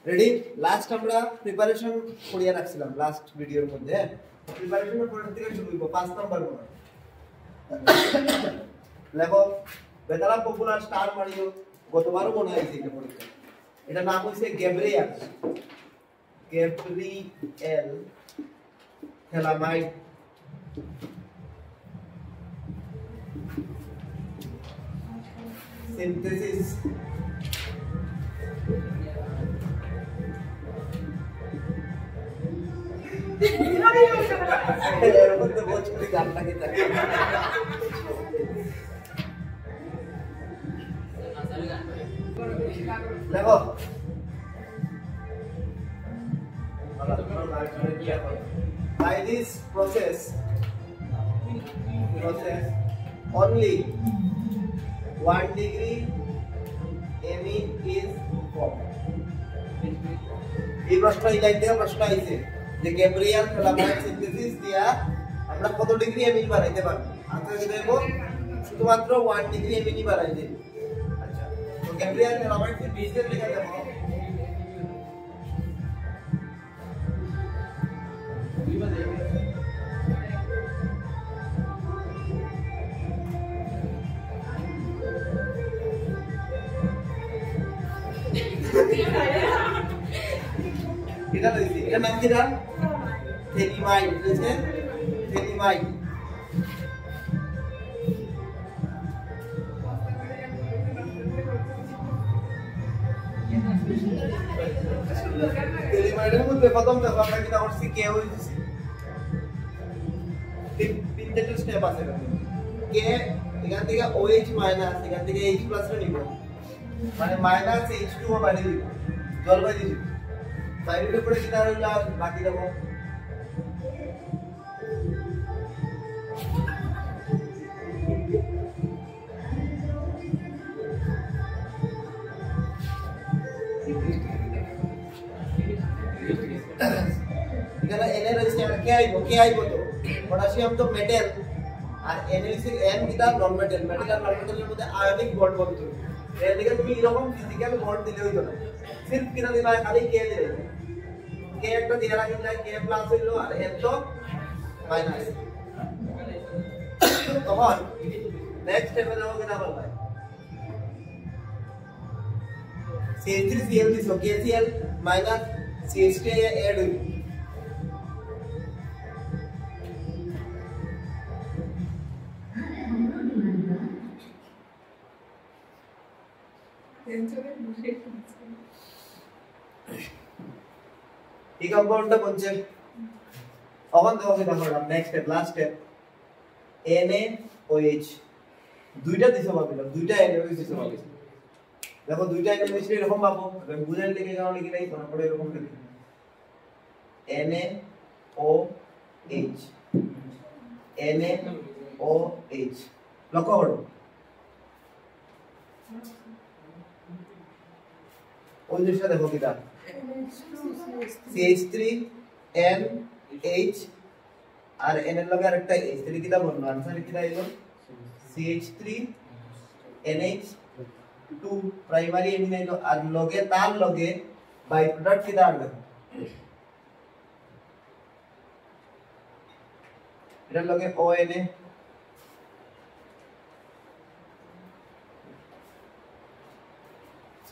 Ready last আমরা preparation করিয়া রাখছিলাম লাস্ট ভিডিওর মধ্যে প্রিপারেশনের পর থেকে শুরু হইব 5 নাম্বার কোন লেখো বেতালা পপুলার স্টার মারিও গতবারও মনে হইছে এটা পরীক্ষা এটা নাম হইছে গ্যাব্রিয়েল থেলামাইড synthesis भोजपुरी गाना की तरह देखो by this process only 1 degree Ame is formed. এই প্রশ্ন এই লাইন থেকে প্রশ্ন আইছে যে গ্যাব্রিয়েল থেলামাইড সিনথেসিস দিয়া আমরা কত ডিগ্রি অ্যামিন বানাইতে পারবো আনসার কি দেব শুধুমাত্র 1 ডিগ্রি অ্যামিনই বানাই দেব আচ্ছা তো গ্যাব্রিয়েল থেলামাইড সিনথেসিস লেখা দেব এটা লইছি এর নাম কি দাও থেলিমাইড বুঝছে থেলিমাইড থেলিমাইডের মধ্যে প্রথম দেখো আমরা কি করছি কে হইছে তিনটে স্টেপ আছে কে এখান থেকে OH মাইনাস এখান থেকে H প্লাস রে নিব মানে মাইনাস H2O বাড়ি দিব জল বাড়ি দিব বাইরের উপরে কি দাঁড়ালো বাকি দেব এখানে এন এর রেজিস্ট্যান্স কে আইবো তো পটাশিয়াম তো মেটাল আর এন কিটা নন মেটাল মেটাল আর নন মেটালের মধ্যে আয়নিক বন্ড বলতো এর দিকে তুমি এরকম ফিজিক্যাল বন্ড দিলে হইতো না सिर्फ कितना दिला है खाली के दे के एक तो दिया रखा है के प्लस लो और n तो माइनस तो और नेक्स्ट स्टेप में जाओगे ना बोलना है CH3Cl दिसो KCl minus CH2 add हुई এই কম্পাউন্ডটা বলছে এখন দেখো এটা হলো next step last step NaOH দুইটা দিছো ভাবিলাম দুইটা NaOH দিছো ভাবিলাম দেখো দুইটা NaOH এরকম পাবো আমি বুঝাই লিখে গাও লিখে নাই কোন পড়ে এরকম লিখি NaOH NaOH লক্ষ্য করো ওই জিনিসটা দেখো কিটা CH3NH আর N এর লগে আরেকটা H তাহলে কিটা বলবো आंसर কিটা আইলো CH3NH2 প্রাইমারি এমিন আইলো আর লগে তার লগে বাই প্রোডাক্ট কিটা আসবে এর লগে ONA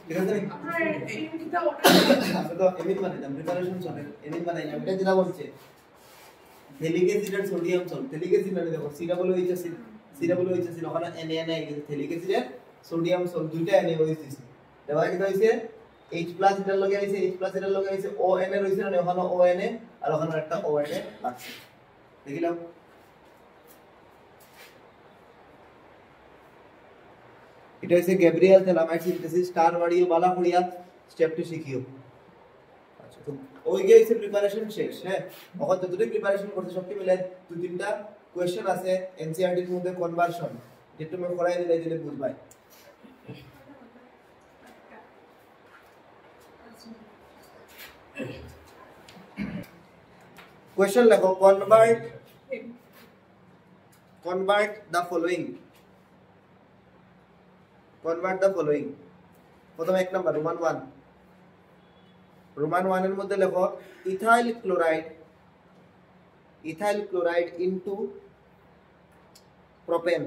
ঠিক আছে আমরা এমিন কিটা তো এমিন মানে প্রিপারেশন চলে এমিন মানে এটা যেটা বলছে থেলিক অ্যাসিড আর সোডিয়াম সল্ট থেলিক অ্যাসিড মানে দেখো COOH অ্যাসিড ওখানে NaNA গেছে থেলিক অ্যাসিড আর সোডিয়াম সল্ট দুইটা NaOH দিছে দেওয়া কি হইছে H+ এটার লগে আইছে H+ এটার লগে আইছে ON এর হইছে না ওখানে ONA আর ওখানে একটা ONA লাগছে দেখিলাম এটা হইছে গ্যাব্রিয়েল থেলামাইড সিনথেসিস স্টার বাড়িও বালা পড়িয়া স্টেপটি শিখিও আচ্ছা তো ওই গেছে প্রিপারেশন শেষ হ্যাঁ এখন যতটুকু প্রিপারেশন করতে সবটি মিলে দুই তিনটা কোশ্চেন আছে এনসিইআরটি এর মধ্যে কনভার্সন যেটা তুমি করাই দিলে বুঝবাই Question লেখো convert the following প্রথম এক নাম্বার রোমান 1 এর মধ্যে লেখো ethyl chloride into propene,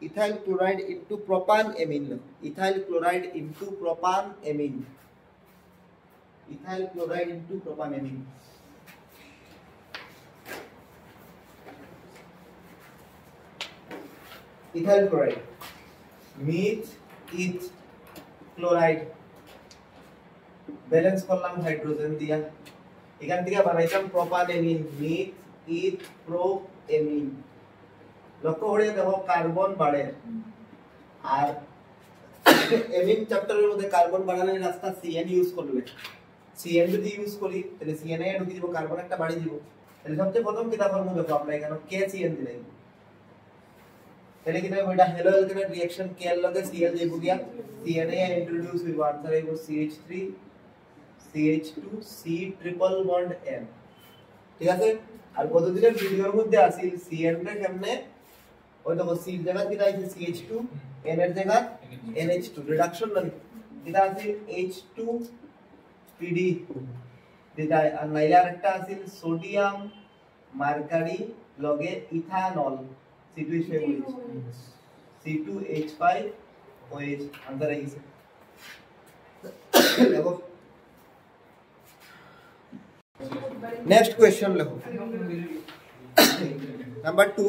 ethyl chloride into propane amine, ethyl chloride into propane amine, ethyl chloride into propane amine. Ethyl chloride মিথ ইথ ক্লোরাইড ব্যালেন্স করলাম হাইড্রোজেন দিয়া, এখান থেকে বানাইতাম প্রোপান এমিন, মিথ ইথ প্রো এমিন। লক্ষ্য করে দেখো কার্বন বাড়ে, আর এমিন চ্যাপ্টারের মধ্যে কার্বন বাড়ানোর রাস্তা সিএন ইউজ করবে। সিএন যদি ইউজ করি তাহলে সিএন এ ঢুকে দিব, কার্বন একটা বাড়ি দিব, তাহলে সবচেয়ে প্রথম কিতা করব দেখো আমরা এখানে কে সিএন দিলাই, তাহলে কিনা এটা হ্যালো অ্যালকেন রিঅ্যাকশন কে এর লগে সিএল যাইব গিয়া, সিএন এ ইন্ট্রোডিউস হইব, আনসার হইব CH3 CH2 C triple bond N। ঠিক আছে, আর গতদিনের ভিডিওর মধ্যে আছিল সিএন এর কেমনে ওই দেখো সি এর জায়গা কিটা আছে CH2, N এর জায়গা NH2 রিডাকশন মানে কিটা আছে H2 PD দিটা, আর নাইলে আরেকটা আছে সোডিয়াম মার্কারি লগে ইথানল C2H5OH, C2H5OH আনসার আইছে। দেখো নেক্সট কোশ্চেন লেখো number 2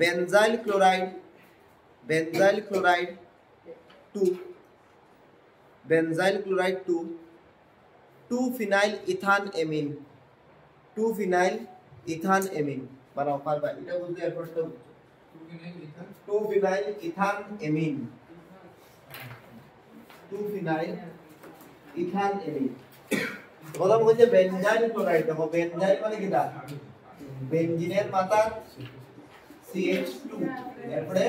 benzyl chloride 2 benzyl chloride 2 phenyl ethane amine, 2 phenyl ethane amine বানাও পারবা, এটা বলতে এরপরটা 2 phenyl ethane amine, 2 phenyl ethane amine. প্রথম হচ্ছে বেনজাইল ক্লোরাইড, দেখো বেনজাইল মানে কিটা বেনজিনের মাথা CH2 এরপরে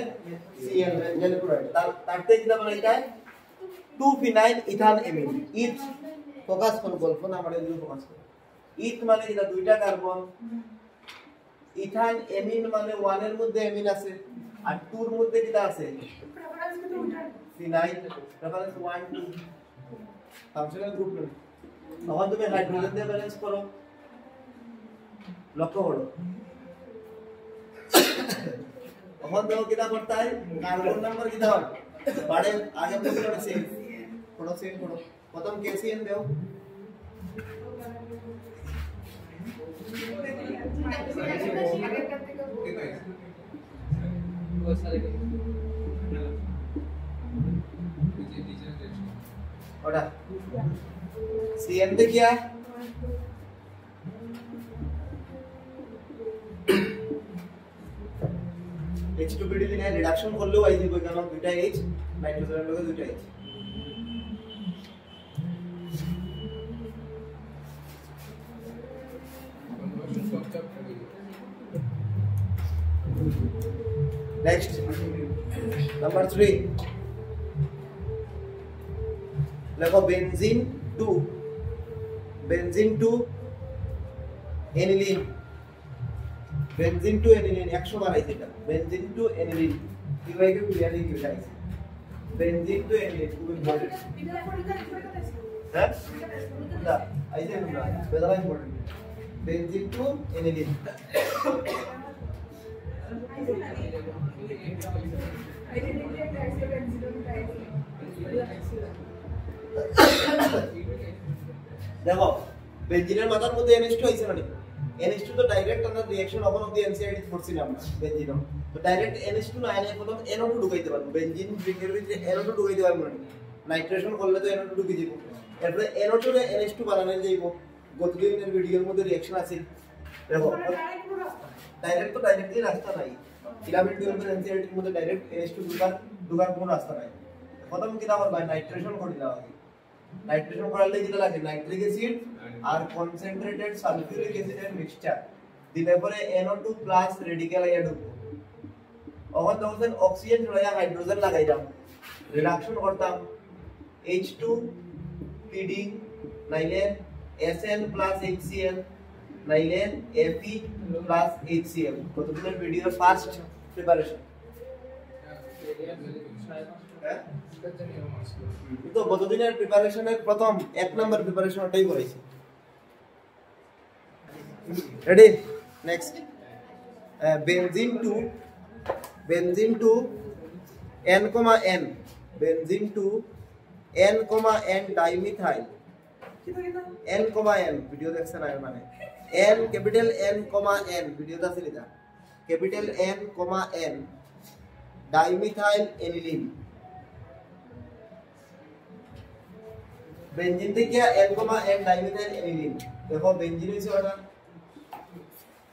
Cl বেনজাইল ক্লোরাইড, তারতে কিটা মানে এটা 2 ফিনাইল ইথান এমিন। ইথ ফোকাস করো, গল্প না আমাদের দিকে ফোকাস করো। ইথ মানে কিটা দুইটা কার্বন, ইথান এমিন মানে 1 এর মধ্যে এমিন আছে আর 2 এর মধ্যে কিটা আছে ফিনাইল, রেফারেন্স 1 2 ফাংশনাল গ্রুপ নেই। তখন তুমি হাইড্রোজেন দিয়ে ব্যালেন্স করো, লক্ষ্য করো তখন দেখো কিটা করতে হয়, কার্বন নাম্বার কিটা হয় বাড়ে, আগে থেকে সেম করো, প্রথম কেসিএন দাও, ওটা सीएन पे क्या H2PD দিনে রিডাকশন করলেও আই দিব, কারণ দুইটা H নাইট্রোজেনের লগে দুইটা H। नेक्स्ट नंबर 3 देखो बेंजीन 2 एनिलीन, बेंजीन 2 एनिलीन 100 বার আইছে এটা, बेंजीन 2 एनिलीन কিভাবে ক্লিয়ারলি কি আইছে, बेंजीन 2 एनिलीन খুব ইম্পর্টেন্ট, হ্যাঁ না আইছে না বেদারা ইম্পর্টেন্ট, बेंजीन 2 एनिलीन। দেখো বেনজিনের মাথার মধ্যে NH2 আইছে না, NH2 তো ডাইরেক্ট আমরা reaction open of the NCERT পড়ছিলাম না, বেনজিন তো ডাইরেক্ট NH2 না এনে প্রথম NO2 ঢুকাইতে পারবো, বেনজিন ড্রিঙ্কের ভিতরে NO2 ঢুকাইতে পারবো না, নাইট্রেশন করলে তো NO2 ঢুকে যাব, এরপরে NO2 রে NH2 বানানো যাইবো। গতদিনের ভিডিওর মধ্যে রিঅ্যাকশন আছে, দেখো ডাইরেক্ট তো ডাইরেক্টলি রাস্তা নাই, ফিলামেন্ট টিউবের এনসিআরটির মধ্যে ডাইরেক্ট NH2 ঢুকার কোনো রাস্তা নাই। প্রথম কিটা করবা নাইট্রেশন করে দেওয়া হয়, নাইট্রেশন করালে যেটা লাগে নাইট্রিক অ্যাসিড আর কনসেন্ট্রেটেড সালফিউরিক অ্যাসিডের মিক্সচার দিলে পরে NO2 প্লাস রেডিক্যাল আইয়া ঢুকবো, তখন তখন অক্সিজেন ছড়াইয়া হাইড্রোজেন লাগাইতাম, রিডাকশন করতাম H2 PD নাইলে SN প্লাস HCl নাইলে Fe প্লাস HCl। কতদিনের ভিডিও ফার্স্ট প্রিপারেশন, হ্যাঁ তো গতদিনের প্রিপারেশনের প্রথম 1 নাম্বার প্রিপারেশন ওটাই করেছি ready next benzene to n, benzene to n, dimethyl n, video দেখছেন আর মানে n ক্যাপিটাল n, ভিডিও আছে এটা capital n, dimethyl aniline benzene থেকে n, dimethyl aniline দেখো বেনজিন হইছে ওটা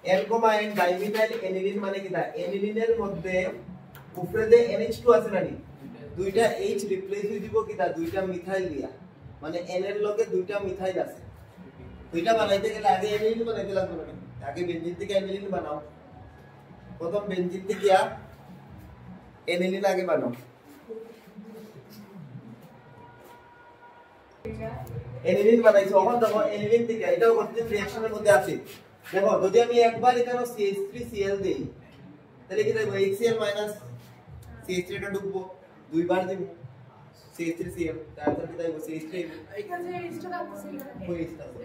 n, dimethyl aniline মানে কিটা অ্যানিলিনের মধ্যে উপরে যে NH2 আছে নানি দুইটা H রিপ্লেস হই দিব কিটা দুইটা মিথাইল দিয়া মানে N এর লগে দুইটা মিথাইল আছে দুইটা বানাইতে গেলে আগে অ্যানিলিন বানাইতে লাগবে না আগে বেনজিন থেকে অ্যানিলিন বানাও প্রথম বেনজিন থেকে অ্যানিলিন আগে বানাও অ্যানিলিন বানাইছো এখন দেখো অ্যানিলিন থেকে এটাও কঠিন রিঅ্যাকশনের মধ্যে আছে দেখো যদি আমি একবার এখানে CH3Cl দেই তাহলে কি দেখো HCl CH3 টা ঢুকবো দুইবার দেব CH3Cl তারপর কি দেখো CH3 এখানে এক্সট্রা আছে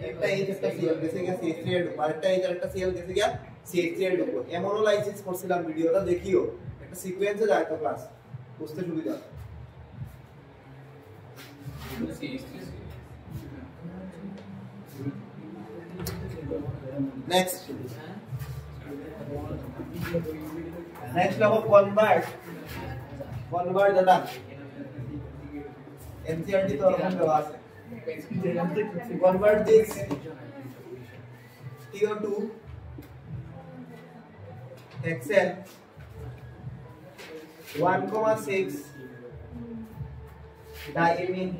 একটা H একটা Cl গেছে গিয়া CH3 এর ঢুকবো আরেকটা H আরেকটা Cl গেছে গিয়া CH3 এর ঢুকবো অ্যামোনোলাইসিস করছিলাম ভিডিওটা দেখিও একটা সিকোয়েন্সে যায় তো ক্লাস বুঝতে সুবিধা next level convert data NCERT তো ওরকম দেওয়া আছে convert this CO2 hexane 1,6 diamine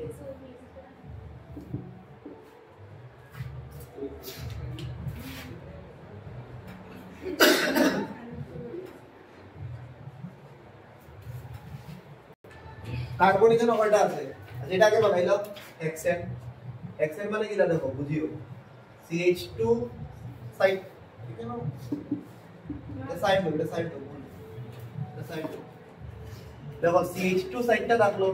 carbon এখানে কয়টা আছে যেটাকে বানাইলাম হেক্সেন মানে কিলা দেখো বুঝিও CH2 সাইড ঠিক আছে না সাইড দেখো CH2 সাইডটা থাকলো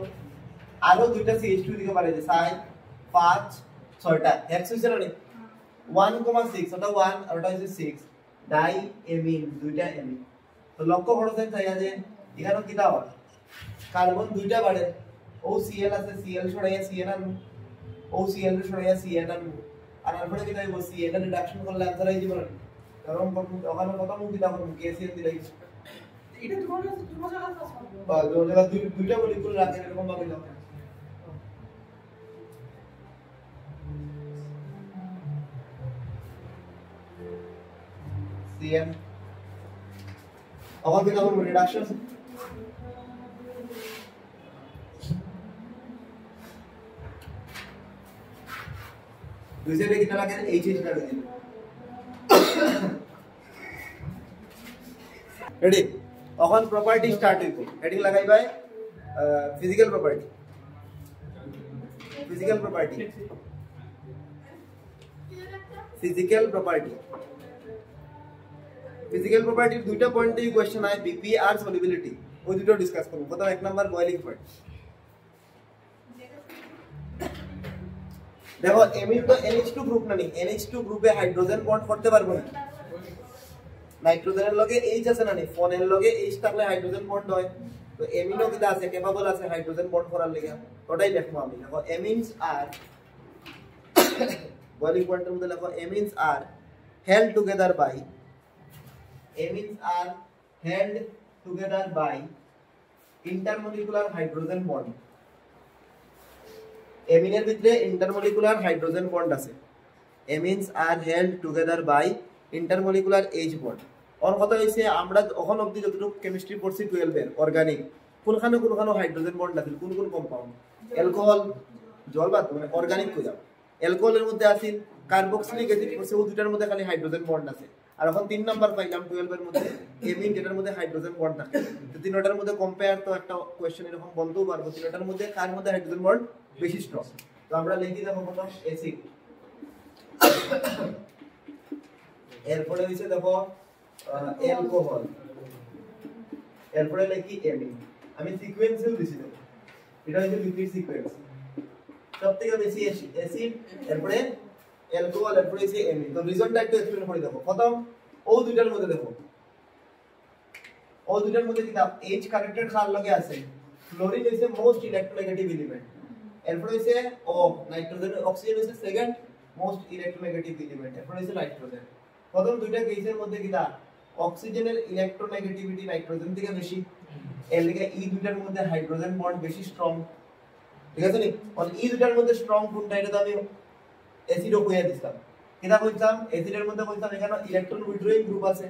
আরো দুইটা CH2 দিকে বানাই দে 4 5 6টা হেক্স হইছে না 1,6 ওটা 1 আর ওটা হইছে 6 ডাই এমিন দুইটা এমিন তো লক্ষ্য করছেন তাই যে এখানে কিটা হয় কার্বন দুইটা বাড়ে ও Cl আছে Cl সরাইয়া Cn আনু ও Cl সরাইয়া Cn আনু আর তারপরে কি তাইবো Cn এর রিডাকশন করলে आंसर আই দিব না কারণ ওখানে কত মুখ দিলাম KCl দিলাই এটা তোমার জায়গা আছে বা দুইটা দুইটা মলিকুল রাখে এরকম ভাবে দাও Cn আবার দিলাম রিডাকশন दूसरे कितना लगे H कर दीजिए रेडी এখন প্রপার্টি স্টার্ট হইব হেডিং লাগাই ভাই ফিজিক্যাল প্রপার্টি ফিজিক্যাল প্রপার্টির দুইটা পয়েন্টে কোশ্চেন আয় বিপি আর সলিবিলিটি ওই দুটো ডিসকাস করব প্রথম এক নাম্বার বয়লিং পয়েন্ট দেখো এমিন তো NH2 গ্রুপ না নি NH2 গ্রুপে হাইড্রোজেন বন্ড করতে পারবো না নাইট্রোজেনের লগে H আছে না নি ফোনের লগে H থাকলে হাইড্রোজেন বন্ড হয় তো এমিনও কিটা আছে ক্যাপাবল আছে হাইড্রোজেন বন্ড করার লাগা ওটাই দেখবো আমি দেখো এমিনস আর বয়লিং পয়েন্টের মধ্যে দেখো এমিনস আর held together by intermolecular hydrogen bond এমিনের ভিতরে ইন্টারমলিকুলার হাইড্রোজেন বন্ড আছে amines are held together by intermolecular H bond ওর কথা হইছে আমরা এখন অবধি যতটুকু কেমিস্ট্রি পড়ছি 12 এর অর্গানিক কোনখানে হাইড্রোজেন বন্ড আছে কোন কম্পাউন্ড অ্যালকোহল জল বাদ মানে অর্গানিক কই যাও অ্যালকোহলের মধ্যে আছে কার্বক্সিলিক অ্যাসিড আছে ও দুটার মধ্যে খালি হাইড্রোজেন বন্ড আছে আর এখন 3 নাম্বার পাইলাম 12 এর মধ্যে এমিন যেটার মধ্যে হাইড্রোজেন বন্ড থাকে তো তিনটার মধ্যে কম্পেয়ার তো একটা কোশ্চেন এরকম বলতেও পারবো তিনটার মধ্যে কার মধ্যে হাইড্রোজেন বন্ড বেশি স্ট্রং তো আমরা লিখি দেব প্রথম অ্যাসিড এরপরে হইছে দেখো অ্যালকোহল এরপরে লিখি এমিন আমি সিকোয়েন্সেও দিছি দেখো এটা হচ্ছে লিপিড সিকোয়েন্স সবথেকে বেশি অ্যাসিড এরপরে অ্যালকোহল এরপরে হচ্ছে এমিন তো রিজনটা একটু এক্সপ্লেইন করে দেবো প্রথম ও দুইটার মধ্যে দেখো ও দুইটার মধ্যে কি H কানেক্টেড খার লগে আছে ফ্লোরিন হইছে মোস্ট ইলেক্ট্রোনেগেটিভ এলিমেন্ট এরপর হইছে ও নাইট্রোজেন অক্সিজেন হইছে সেকেন্ড মোস্ট ইলেক্ট্রোনেগেটিভ এলিমেন্ট এরপর হইছে নাইট্রোজেন প্রথম দুইটা কেসের মধ্যে কি অক্সিজেনের ইলেক্ট্রোনেগেটিভিটি নাইট্রোজেন থেকে বেশি এর লাগে এই দুইটার মধ্যে হাইড্রোজেন বন্ড বেশি স্ট্রং ঠিক আছে নি আর এই দুইটার মধ্যে স্ট্রং কোনটা এটা তো আমি অ্যাসিডও কইয়া দিতাম কিনা কইতাম অ্যাসিডের মধ্যে কইতাম এখানে ইলেকট্রন উইথড্রয়িং গ্রুপ আছে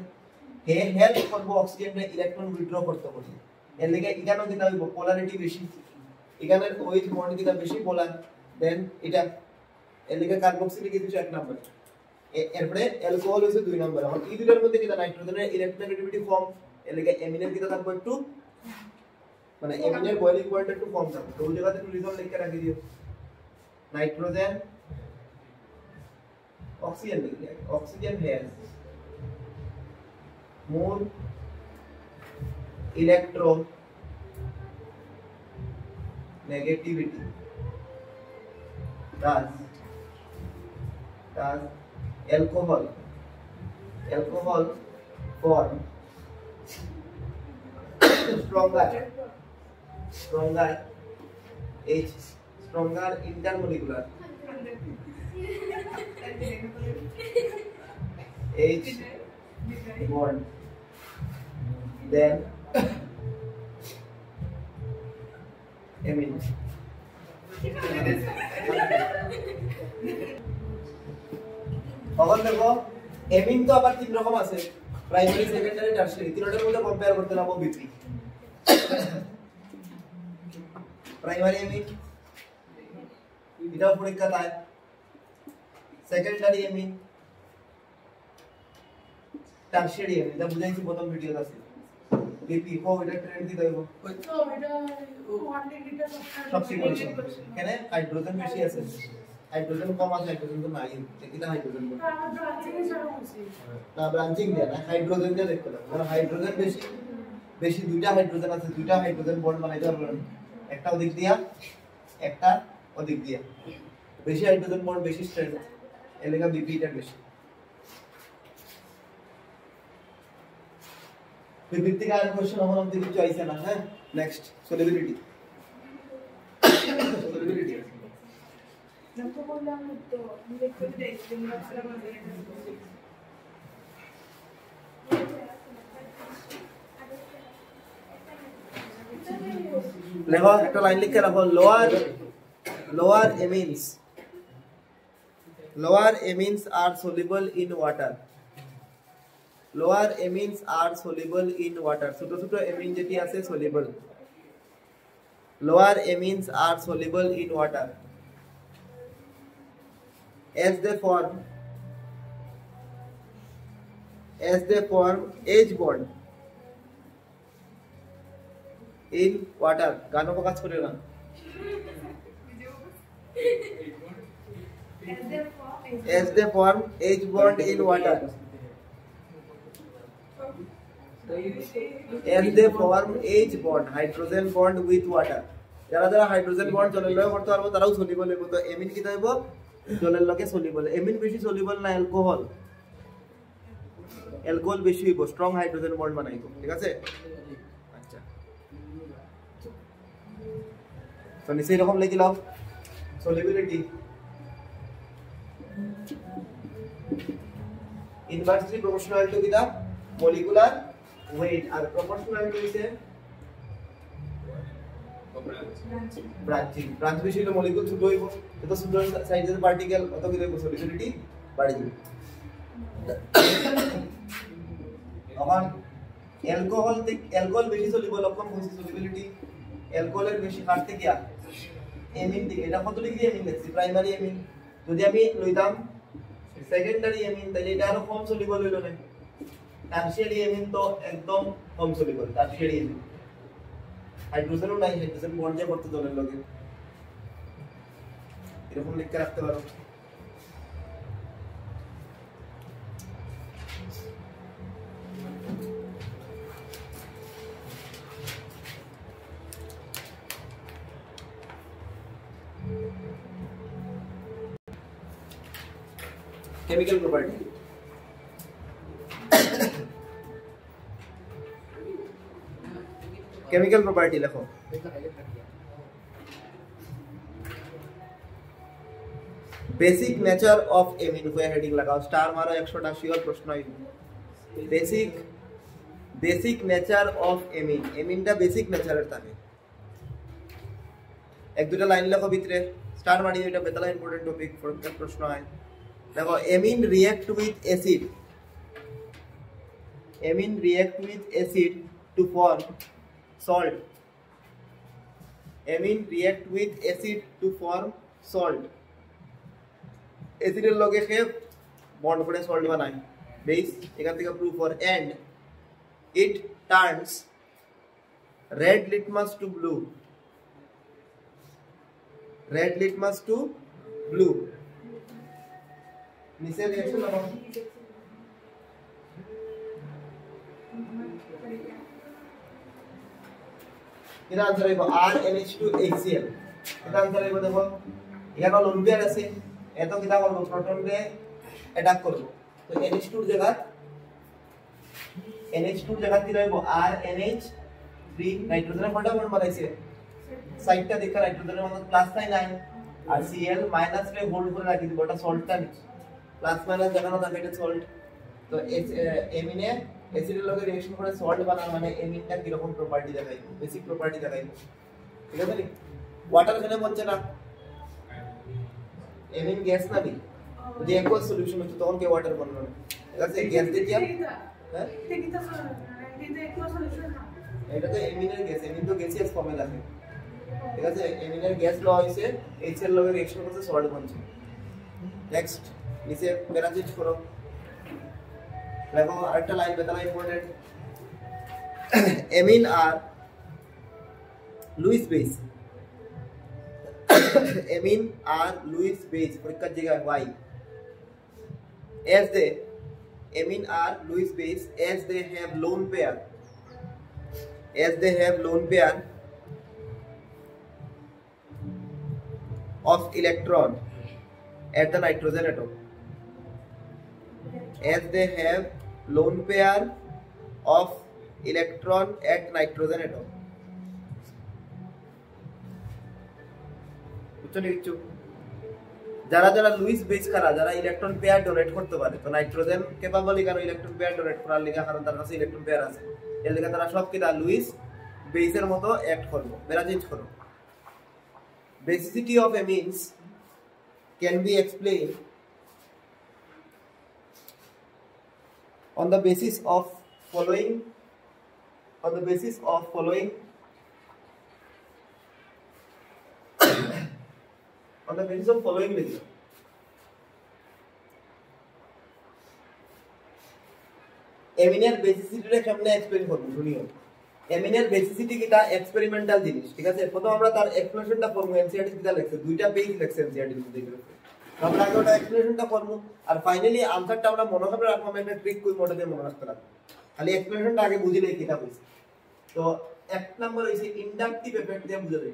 হে হেল্প করব অক্সিজেনকে ইলেকট্রন উইথড্র করতে বলি এর লাগে এখানেও কিনা হইব পোলারিটি বেশি এখানে OH বন্ড কিনা বেশি পোলার দেন এটা এর লাগে কার্বক্সিলিক অ্যাসিড এক নাম্বার এরপরে অ্যালকোহল হইছে দুই নাম্বার আর এই দুইটার মধ্যে কিনা নাইট্রোজেনের ইলেকট্রোনেগেটিভিটি কম এর লাগে অ্যামিনের কিনা থাকবে একটু মানে অ্যামিনের বয়লিং পয়েন্ট একটু কম থাকবে তো ওই জায়গাতে একটু রিজন লিখে রাখি দিও nitrogen oxygen has more electronegativity thus alcohol form stronger intermolecular H bond then amine এখন দেখো এমিন তো আবার তিন রকম আছে প্রাইমারি সেকেন্ডারি টারশিয়ারি তিনটার মধ্যে কম্পেয়ার করতে নাও বিপি প্রাইমারি এমিন এটা পরীক্ষা তাই সেকেন্ডারি এমিন টারশিয়ারি এমিন এটা বুঝাইছি প্রথম ভিডিওতে আছে বিপি কো এটা ট্রেন্ড দি দেব তো এটা 1 লিটার সবচেয়ে কেন হাইড্রোজেন বেশি আছে হাইড্রোজেন কম আছে হাইড্রোজেন তো নাই এটা হাইড্রোজেন বল না ব্রাঞ্চিং দেয়া না হাইড্রোজেন দিয়ে দেখতে হবে কারণ হাইড্রোজেন বেশি দুইটা হাইড্রোজেন আছে দুইটা হাইড্রোজেন বন্ড বানাইতে পারবেন একটা ওদিক দিয়া একটা ওদিক দিয়া বেশি হাইড্রোজেন বন্ড বেশি স্ট্রেংথ এর লাগা বিপি টা বেশি বিপি থেকে আর কোশ্চেন আমার দিকে চয়েছে না হ্যাঁ নেক্সট সলিবিলিটি যত বললাম তো লিকুইড এক্সট্রিম বক্সের মধ্যে দেখো একটা লাইন লিখে রাখো lower amines are soluble in water lower amines are soluble in water ছোট ছোট অ্যামিন যেটি আছে soluble lower amines are soluble in water as they form H bond in water গানো কাজ করে না as they form H bond in water as they form H bond hydrogen bond with water যারা যারা hydrogen bond জলের লগে করতে পারবো তারাও সলিবল হইব তো এমিন কি হইব জলের লগে সলিবল এমিন বেশি সলিবল না অ্যালকোহল বেশি হইব স্ট্রং হাইড্রোজেন বন্ড বানাইবো ঠিক আছে আচ্ছা তো নিচে এরকম লিখে নাও সলিবিলিটি ইনভার্সলি প্রপোর্শনাল টু কিনা মলিকুলার ওয়েট আর প্রপোর্শনাল টু হইছে ব্রাঞ্চ বেশি হলে মলিকুল ছোট হইব তো ছোট সাইজের পার্টিকেল অত কি হইব সলিবিলিটি বাড়ি যাবে এখন অ্যালকোহল বেশি সলিবল কম হইছে সলিবিলিটি অ্যালকোহলের বেশি কাটতে গিয়া এমিন থেকে এটা কত ডিগ্রি এমিন দেখছি প্রাইমারি এমিন যদি আমি লইতাম সেকেন্ডারি এমিন তাহলে এটা আরো কম সলিবল হইল না টারশিয়ারি এমিন তো একদম কম সলিবল টারশিয়ারি এমিন হাইড্রোজেনও নাই হাইড্রোজেন বন্ড যে করতে জলের লগে এরকম লিখে রাখতে পারো কেমিক্যাল প্রপার্টি কেমিক্যাল প্রপার্টি লেখো बेसिक नेचर ऑफ एमीन को हेडिंग लगाओ स्टार मारो 100টা শিওর প্রশ্ন আইব बेसिक नेचर ऑफ एमीन एमीनটা बेसिक नेचरের থাকে এক দুটো লাইন লেখো ভিতরে স্টার মারি এটা বেতলা ইম্পর্টেন্ট টপিক প্রত্যেক প্রশ্ন হয় দেখো amine react with acid to form salt amine react with acid to form salt एसिडेर लगे के बॉन्ड করে সল্ট বানায় বেস এখান থেকে proof for and it turns red litmus to blue নিচে রিঅ্যাকশন লাগাও এর आंसर হবে RNH2HCl এটা आंसर হবে দেখো এখানে লোন পেয়ার আছে এত কিটা করব প্রোটন রে অ্যাটাক করব তো NH2 এর জায়গা কি রইব RNH3 নাইট্রোজেনের কয়টা বন্ড বানাইছে সাইডটা দেখা নাইট্রোজেনের মধ্যে প্লাস নাই আর Cl মাইনাস রে হোল্ড করে রাখি দিব ওটা সল্টটা নিচে প্লাস মাইনাস দেখানো থাকে এটা সল্ট তো এমিনে অ্যাসিডের লগে রিঅ্যাকশন করে সল্ট বানানো মানে এমিনটা কি রকম প্রপার্টি দেখাইবো বেসিক প্রপার্টি দেখাইবো ঠিক আছে নি ওয়াটার এখানে বলছে না एमीन गैस ना भी যদি একোয়াস সলিউশন হতো তখন কে ওয়াটার বনলো না ঠিক আছে গ্যাস দিয়ে হ্যাঁ ঠিক আছে কিন্তু একোয়াস সলিউশন না এটা তো এমিনের গ্যাস এমিন তো গ্যাসিয়াস ফর্মে থাকে ঠিক আছে এমিনের গ্যাস লওয়া হইছে এইচএল লগে রিঅ্যাকশন করতে সল্ট বনছে নেক্সট নিচে প্যারাজিট করো দেখো আরেকটা লাইন বেতলা important amine are Lewis base amine are Lewis base परीक्षा जगह y as they amine are Lewis base as they have lone pair of electron at the nitrogen atom as they have lone pair of electron at nitrogen atom যারা যারা Luis base কারা যারা electron pair donate করতে পারে তো nitrogen capable কারণ electron pair donate করার লিগা কারণ তার কাছে ইলেকট্রন পেয়ার আছে এর লিগা তারা সব কিটা লুইস বেসের মতো অ্যাক্ট করবে বেরা চেঞ্জ করো basicity of amines can be explain on the basis of following on the basis of following video এমিনের বেসিসিটিটা কেমনে এক্সপ্লেইন করব শুনিও এমিনের বেসিসিটি কিটা এক্সপেরিমেন্টাল জিনিস ঠিক আছে প্রথম আমরা তার এক্সপ্লেনেশনটা করব এনসিআরটি কিটা লেখছে দুইটা পেজ লেখছে এনসিআরটি দেখে আমরা আগে ওটা এক্সপ্লেনেশনটা করব আর ফাইনালি আনসারটা আমরা মনে হবে রাখবো আমরা একটা ট্রিক কই মোডে মনে রাখতে রাখবো খালি এক্সপ্লেনেশনটা আগে বুঝিলে কিটা কইছে তো এক নাম্বার হইছে ইন্ডাকটিভ এফেক্ট দিয়ে বুঝা যাবে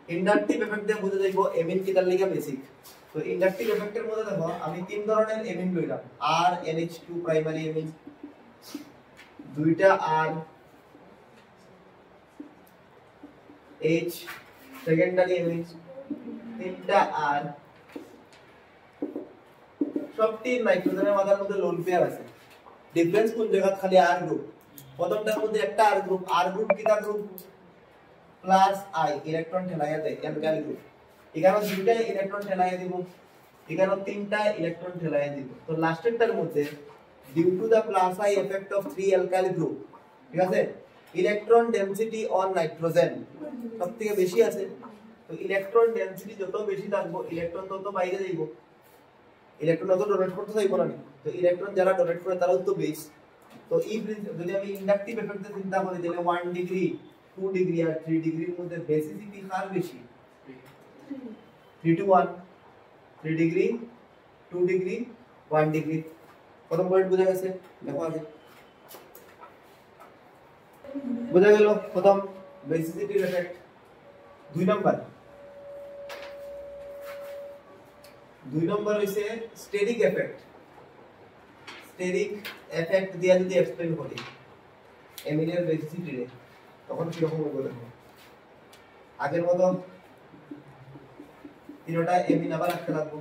ইন্ডাকটিভ এফেক্ট দিয়ে বুঝে যাইবো এমিন কিটার লাগা বেসিক তো ইন্ডাকটিভ এফেক্টের মধ্যে দেখো আমি তিন ধরনের এমিন লইলাম আর NH2 প্রাইমারি এমিন দুইটা আর H সেকেন্ডারি এমিন তিনটা আর সবটি নাইট্রোজেনের মাথার মধ্যে লোন পেয়ার আছে ডিফারেন্স কোন জায়গা খালি আর গ্রুপ প্রথমটার মধ্যে একটা আর গ্রুপ কিটা গ্রুপ প্লাস আই ইলেকট্রন ঠেলাইয়া দেয় অ্যালকাইল গ্রুপ এখানে দুইটা ইলেকট্রন ঠেলাইয়া দিব এখানে তিনটা ইলেকট্রন ঠেলাইয়া দিব তো লাস্টেরটার মধ্যে due to the plus I effect of 3 alkyl group ঠিক আছে ইলেকট্রন ডেনসিটি অন নাইট্রোজেন সবথেকে বেশি আছে তো ইলেকট্রন ডেনসিটি যত বেশি থাকবে ইলেকট্রন তত বাইরে যাইবো ইলেকট্রন তত ডোনেট করতে যাইবো না তো ইলেকট্রন যারা ডোনেট করে তারাও তো বেশ তো এই যদি আমি ইন্ডাকটিভ এফেক্টে চিন্তা করি তাহলে 1 ডিগ্রি 2 ডিগ্রি আর 3 ডিগ্রির মধ্যে বেসিসিটি কার বেশি 3 to 1 3 ডিগ্রি 2 ডিগ্রি 1 ডিগ্রি প্রথম পয়েন্ট বুঝা গেছে দেখো আগে বুঝা গেল প্রথম বেসিসিটি এফেক্ট দুই নাম্বার দুই নম্বর হইছে স্টেরিক এফেক্ট। স্টেরিক এফেক্ট দিয়া যদি এক্সপ্লেইন করি এমিনের বেসিসিটি রে, তখন কি রকম হবে দেখো। আগের মতো তিনটা এমিন আবার রাখতে লাগবো।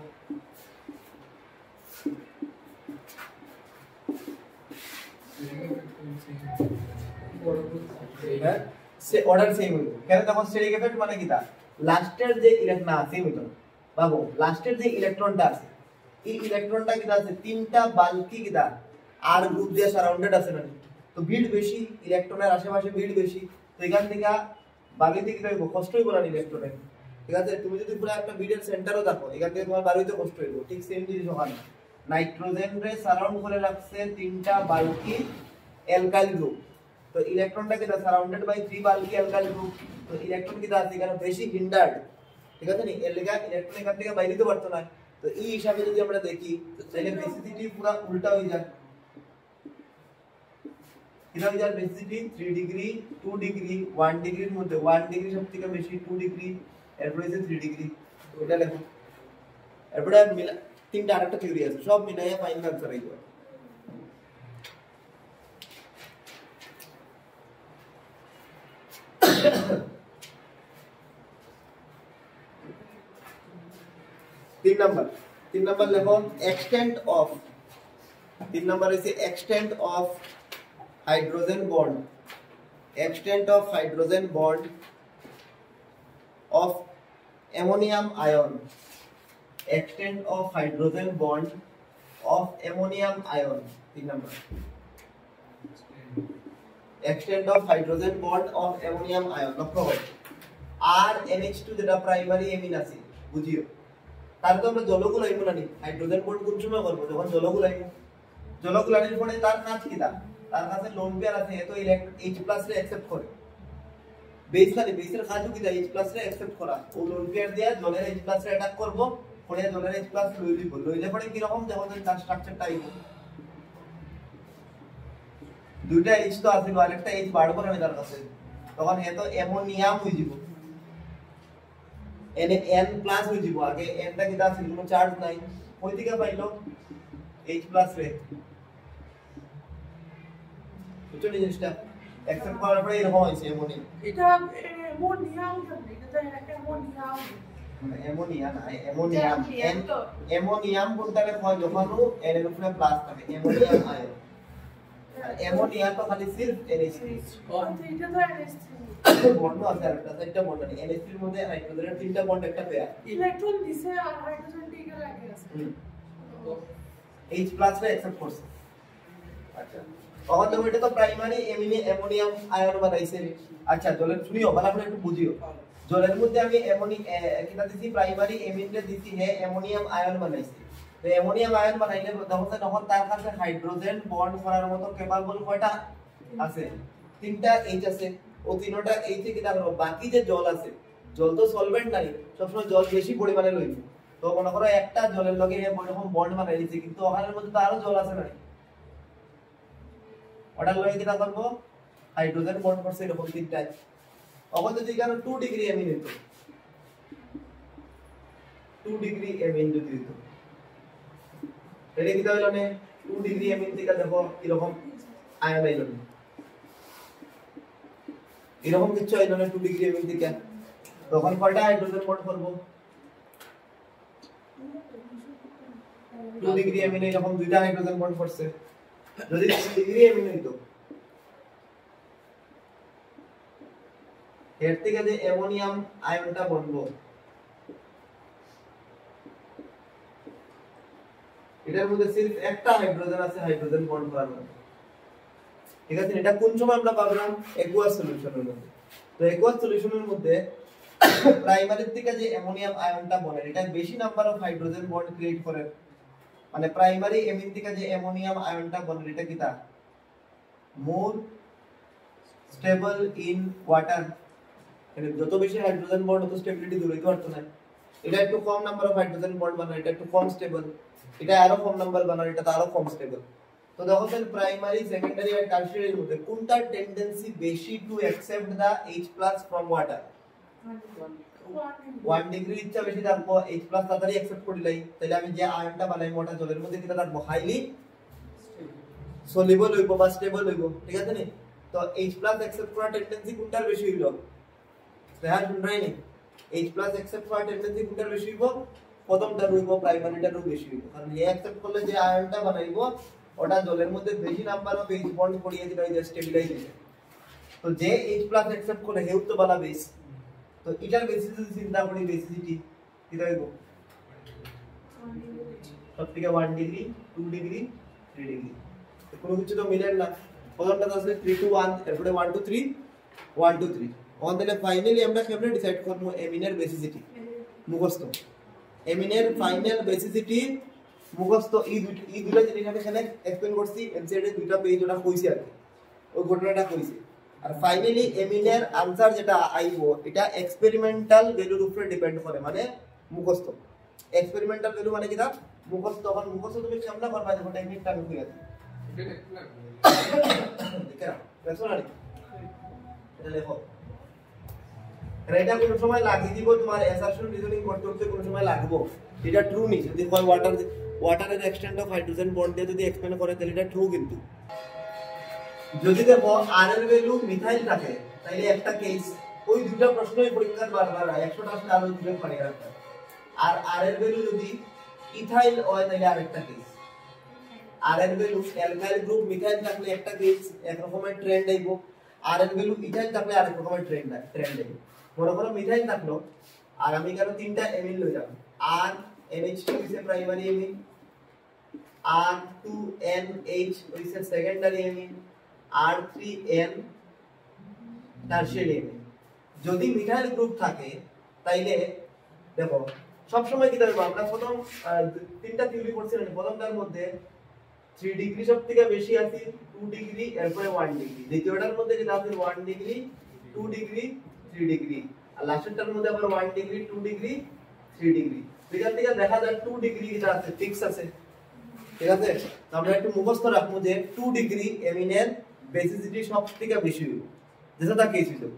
সে অর্ডার সেম হইব কেন? তখন স্টেরিক এফেক্ট মানে কি তা লাস্টের যে ইলেকট্রন না সেম হইতো বাবু, লাস্টের যে ইলেকট্রনটা আছে এই ইলেকট্রনটা কিটা আছে তিনটা বাল্কি কিটা আর গ্রুপ দিয়ে সারাউন্ডেড আছে না, তো বিল্ড বেশি, ইলেকট্রনের আশেপাশে বিল্ড বেশি, তো এখান থেকে বালুতে কিটা হইব কষ্ট হইব না ইলেকট্রনের। ঠিক আছে, তুমি যদি পুরো একটা বিল্ডের সেন্টারও দেখো এখান থেকে তোমার বালুতে কষ্ট হইব। ঠিক সেম জিনিস ওখানে নাইট্রোজেন রে সারাউন্ড করে রাখছে তিনটা বাল্কি অ্যালকাইল গ্রুপ, তো ইলেকট্রনটা কিটা surrounded by 3 bulky alkyl group, তো ইলেকট্রন কিটা আছে এখানে বেশি হিন্ডার্ড। ঠিক আছে নি, এর লাগা ইলেকট্রন এখান থেকে বাইরে দিতে পারতো না। তো এই হিসাবে যদি আমরা দেখি তাহলে বেসিসিটি পুরো উল্টা হয়ে যায়। কিটা হয়ে যায় বেসিসিটি 3 ডিগ্রি 2 ডিগ্রি 1 ডিগ্রির মধ্যে 1 ডিগ্রি সবথেকে বেশি, 2 ডিগ্রি, এরপর হচ্ছে 3 ডিগ্রি। তো এটা লেখো, এরপরে তিনটা আরেকটা থিওরি আছে, সব মিলাইয়া ফাইনাল আনসার হইব। तीन नंबर लेखो एक्सटेंट ऑफ, तीन number is extent of hydrogen bond, extent of hydrogen bond of ammonium ion, extent of hydrogen bond of ammonium ion। तीन number extent of hydrogen bond of ammonium ion লক্ষ্য করো আর NH2 যেটা primary এমিন আছে বুঝিও, তার তো আমরা জলগুলো আইবো না, হাইড্রোজেন বন্ড কোন সময় করব যখন জলগুলো আইবো। জলগুলো আনির পরে তার কাজ কি দা, তার কাছে লোন পেয়ার আছে, এত H+ রে অ্যাকসেপ্ট করে। বেস খালি বেসের কাজও কি দা H+ রে অ্যাকসেপ্ট করা, ও লোন পেয়ার দিয়া জলের H+ রে অ্যাটাক করব, পরে জলের H+ লইলে পরে কি রকম যখন তার স্ট্রাকচারটা আইবো, দুইটা H তো আছে, আরেকটা H বাড়বো না তার কাছে, তখন এত অ্যামোনিয়াম হই যাব, N হই যাব। আগে N টা কিটা আছে কোনো চার্জ নাই, ওই দিকে পাইলো H+ রে, বুঝছো জিনিসটা অ্যাকসেপ্ট করার পরে এরকম হইছে অ্যামোনিয়াম। এটা অ্যামোনিয়াম হবে, এটা অ্যামোনিয়াম, অ্যামোনিয়া না অ্যামোনিয়াম, অ্যামোনিয়াম বলতে হয় যখন N এর উপরে প্লাস থাকে অ্যামোনিয়াম আয়ন, অ্যামোনিয়া তো খালি সির্ফ NH3, এটা তো NH3 বন্ড আছে আর একটা চারটা বন্ড আছে, NH3 এর মধ্যে হাইড্রোজেনের তিনটা বন্ড একটা পেয়ার, ইলেকট্রন দিছে আর হাইড্রোজেন টিকে লাগে আছে, H+ রে অ্যাকসেপ্ট করছে। আচ্ছা তখন তুমি এটা তো প্রাইমারি অ্যামোনিয়াম আয়ন বানাইছে। আচ্ছা জলের শুনিও ভালো করে একটু বুঝিও, জলের মধ্যে আমি কিটা দিছি প্রাইমারি এমিনরে দিছি, হে অ্যামোনিয়াম আয়ন বানাইছে, তো অ্যামোনিয়াম আয়ন বানাইলে তখন তার কাছে হাইড্রোজেন বন্ড করার মতো ক্যাপাবল কয়টা আছে, তিনটা H আছে, ও তিনটা H এ কিটা করব, বাকি যে জল আছে, জল তো সলভেন্ট নাই, সবসময় জল বেশি পরিমাণে লইবে, তো মনে করো একটা জলের লগে এরকম বন্ড বানাই দিছে, কিন্তু ওখানের মধ্যে তো আরো জল আছে না, ওটার লগে কিটা করব হাইড্রোজেন বন্ড করছে এরকম তিনটা। তখন যদি এখানে 2 ডিগ্রি এমিন হইতো, 2 ডিগ্রি এমিন যদি হইতো, এটা কি হইলো না 2 ডিগ্রি এমিন থেকে দেখো এরকম আয়ন আইলো না, এরকম কিছু আইলো না 2 ডিগ্রি এমিন থেকে, তখন কয়টা হাইড্রোজেন বন্ড করব 2 ডিগ্রি এমিন এরকম দুইটা হাইড্রোজেন বন্ড করছে। যদি 2 ডিগ্রি এমিন হইতো এর থেকে যে অ্যামোনিয়াম আয়নটা বনবো, এটার মধ্যে সির্ফ একটা হাইড্রোজেন আছে হাইড্রোজেন বন্ড করার মতো। ঠিক আছে, এটা কোন সময় আমরা পাবলাম একুয়াস সলিউশনের মধ্যে। তো একুয়াস সলিউশনের মধ্যে প্রাইমারির থেকে যে অ্যামোনিয়াম আয়নটা বনে এটা বেশি number of hydrogen bond create করে, মানে প্রাইমারি এমিন থেকে যে অ্যামোনিয়াম আয়নটা বনে এটা কিটা মোর স্টেবল ইন ওয়াটার, মানে যত বেশি হাইড্রোজেন বন্ড তত স্টেবিলিটি দূরে করতে না, এটা একটু কম নাম্বার অফ হাইড্রোজেন বন্ড বানায়, এটা একটু কম স্টেবল, এটা আরো কম নাম্বার বানায়, এটা আরো কম স্টেবল। তো দেখো স্যার প্রাইমারি সেকেন্ডারি আর টারশিয়ারি এর মধ্যে কোনটার টেন্ডেন্সি বেশি to accept the H+ from water? 1 degree ইচ্ছা বেশি রাখবো, H+ তাড়াতাড়ি অ্যাকসেপ্ট করে লাই, তাহলে আমি যে আয়নটা বানাই ওটা জলের মধ্যে কিটা রাখবো, হাইলি সলিবল হইব বা স্টেবল হইব, ঠিক আছে নি? তো H+ অ্যাকসেপ্ট করার টেন্ডেন্সি কোনটার বেশি হইল? হ্যাঁ শুনরাই নি, H+ অ্যাকসেপ্ট করার টেন্ডেন্সি কোনটার বেশি হইব? প্রথমটার হইব, প্রাইমারিটারও বেশি হইব, কারণ এ অ্যাকসেপ্ট করলে যে আয়নটা বানাইবো ওটা জলের মধ্যে বেশি নাম্বার অফ H বন্ড করিয়ে দিলে যে স্টেবিলাইজেশন। তো যে H+ অ্যাকসেপ্ট করে হেউ তো বালা বেস, তো এটার বেসিস যদি চিন্তা করি বেসিসিটি কি হইব? সবথেকে 1 ডিগ্রি, 2 ডিগ্রি, 3 ডিগ্রি, কোনো কিছু তো মিলেন না। প্রথমটা আছে 3 to 1, এরপরে 1 to 3, 1 to 3। অন তাহলে ফাইনালি আমরা কেমনে ডিসাইড করব এমিনের বেসিসিটি? মুখস্থ। এমিনের ফাইনাল বেসিসিটি মুখস্থ। এই দুইটা জিনিস আমি এখানে এক্সপ্লেইন করছি, এমসিএর দুইটা পেজ ওটা কইছি আর কি, ওই ঘটনাটা কইছি। আর ফাইনালি এমিনের आंसर যেটা আইবো এটা এক্সপেরিমেন্টাল ভ্যালুর উপরে ডিপেন্ড করে, মানে মুখস্থ। এক্সপেরিমেন্টাল ভ্যালু মানে কি? মুখস্থ। তখন মুখস্থ তুমি কেমনে করবা যখন টেকনিকটা আমি কইছি? দেখো দেখো না, এটা লেখো। এটা কোন সময় লাগিয়ে দিব, তোমার অ্যাসাম্পশন রিজনিং করতে করতে কোন সময় লাগবো। এটা ট্রু নি, যদি কয় ওয়াটারের এক্সটেন্ট অফ হাইড্রোজেন বন্ড দিয়ে যদি এক্সপ্লেইন করে তাহলে এটা ট্রু। কিন্তু যদি দেখো আর এর ভ্যালু মিথাইল থাকে তাহলে একটা কেস, ওই দুটো প্রশ্নই পরীক্ষার বারবার 100টা আসলে আরো দুটো পারি রাখতে। আর আর এর ভ্যালু যদি ইথাইল হয় তাহলে আরেকটা কেস। আর এর ভ্যালু অ্যালকাইল গ্রুপ মিথাইল থাকলে একটা কেস, এক রকমের ট্রেন্ড আইবো। আর এর ভ্যালু ইথাইল থাকলে আরেক রকমের ট্রেন্ড আইবো। মনে করো মিথাইল থাকলো আর আমি কেন তিনটা এমিন লই যাব, আর NH2 হইছে প্রাইমারি এমিন, R2NH হইছে সেকেন্ডারি এমিন, R3N টারশিয়ারি এমিন। যদি মিথাইল গ্রুপ থাকে তাইলে দেখো সব সময় কি করব আমরা, প্রথম তিনটা থিওরি করছিলাম, প্রথমটার মধ্যে 3 ডিগ্রি সবথেকে বেশি আছে, 2 ডিগ্রি, এরপরে 1 ডিগ্রি। দ্বিতীয়টার মধ্যে যেটা আছে 1 ডিগ্রি, 2 ডিগ্রি, 3 ডিগ্রি, আর লাস্টেরটার মধ্যে আবার 1 ডিগ্রি, 2 ডিগ্রি, 3 ডিগ্রি। এখান থেকে দেখা যায় 2 ডিগ্রি যেটা আছে ফিক্স আছে, ঠিক আছে? তো আমরা একটু মুখস্থ রাখবো যে 2 ডিগ্রি এমিনের বেসিসিটি সবথেকে বেশি হইব, যেটা তা কেস হইছে